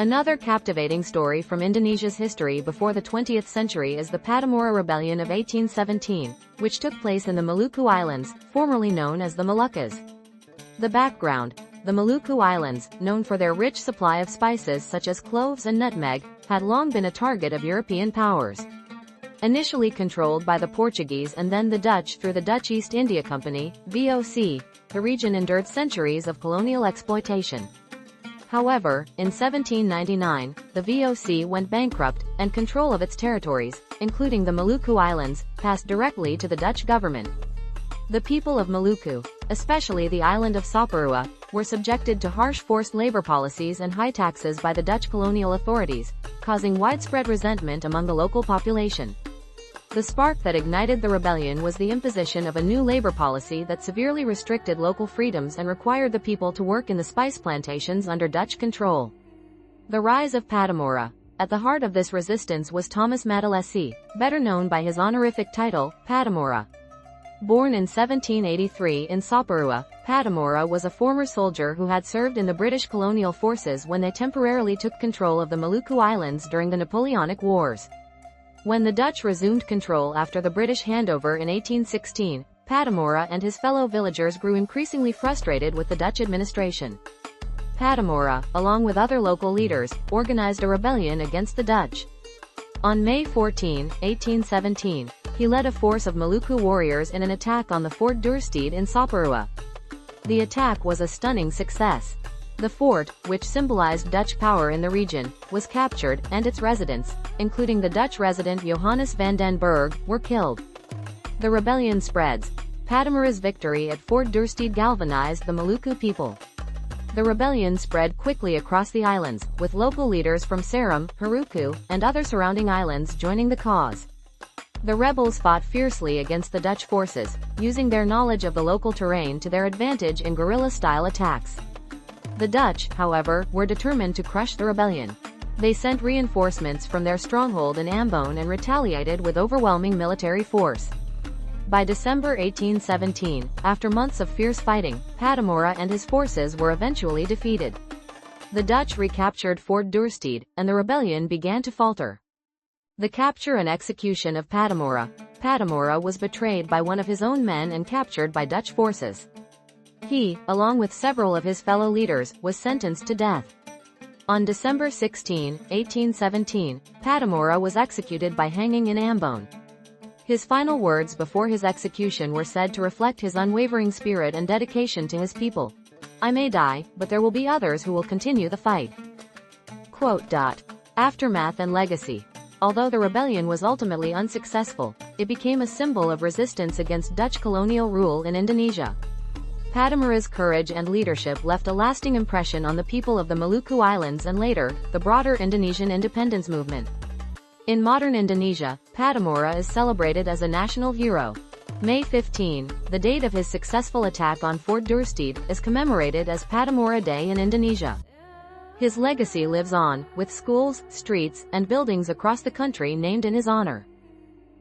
Another captivating story from Indonesia's history before the 20th century is the Pattimura Rebellion of 1817, which took place in the Maluku Islands, formerly known as the Moluccas. The background: the Maluku Islands, known for their rich supply of spices such as cloves and nutmeg, had long been a target of European powers. Initially controlled by the Portuguese and then the Dutch through the Dutch East India Company, VOC, the region endured centuries of colonial exploitation. However, in 1799, the VOC went bankrupt, and control of its territories, including the Maluku Islands, passed directly to the Dutch government. The people of Maluku, especially the island of Sapurua, were subjected to harsh forced labor policies and high taxes by the Dutch colonial authorities, causing widespread resentment among the local population. The spark that ignited the rebellion was the imposition of a new labor policy that severely restricted local freedoms and required the people to work in the spice plantations under Dutch control. The rise of Pattimura. At the heart of this resistance was Thomas Mattalesi, better known by his honorific title, Pattimura. Born in 1783 in Sapurua, Pattimura was a former soldier who had served in the British colonial forces when they temporarily took control of the Maluku Islands during the Napoleonic Wars. When the Dutch resumed control after the British handover in 1816, Pattimura and his fellow villagers grew increasingly frustrated with the Dutch administration. Pattimura, along with other local leaders, organized a rebellion against the Dutch. On May 14, 1817, he led a force of Maluku warriors in an attack on the Fort Duurstede in Sapurua. The attack was a stunning success. The fort, which symbolized Dutch power in the region, was captured, and its residents, including the Dutch resident Johannes van den Berg, were killed. The rebellion spreads. Pattimura's victory at Fort Duurstede galvanized the Maluku people. The rebellion spread quickly across the islands, with local leaders from Seram, Haruku, and other surrounding islands joining the cause. The rebels fought fiercely against the Dutch forces, using their knowledge of the local terrain to their advantage in guerrilla-style attacks. The Dutch, however, were determined to crush the rebellion. They sent reinforcements from their stronghold in Ambon and retaliated with overwhelming military force. By December 1817, after months of fierce fighting, Pattimura and his forces were eventually defeated. The Dutch recaptured Fort Duurstede, and the rebellion began to falter. The capture and execution of Pattimura. Pattimura was betrayed by one of his own men and captured by Dutch forces. He, along with several of his fellow leaders, was sentenced to death. On December 16, 1817, Pattimura was executed by hanging in Ambon. His final words before his execution were said to reflect his unwavering spirit and dedication to his people. "I may die, but there will be others who will continue the fight." Quote. Aftermath and legacy. Although the rebellion was ultimately unsuccessful, it became a symbol of resistance against Dutch colonial rule in Indonesia. Pattimura's courage and leadership left a lasting impression on the people of the Maluku Islands and later, the broader Indonesian independence movement. In modern Indonesia, Pattimura is celebrated as a national hero. May 15, the date of his successful attack on Fort Duurstede, is commemorated as Pattimura Day in Indonesia. His legacy lives on, with schools, streets, and buildings across the country named in his honor.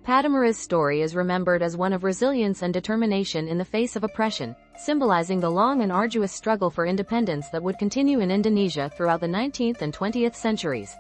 Pattimura's story is remembered as one of resilience and determination in the face of oppression, symbolizing the long and arduous struggle for independence that would continue in Indonesia throughout the 19th and 20th centuries.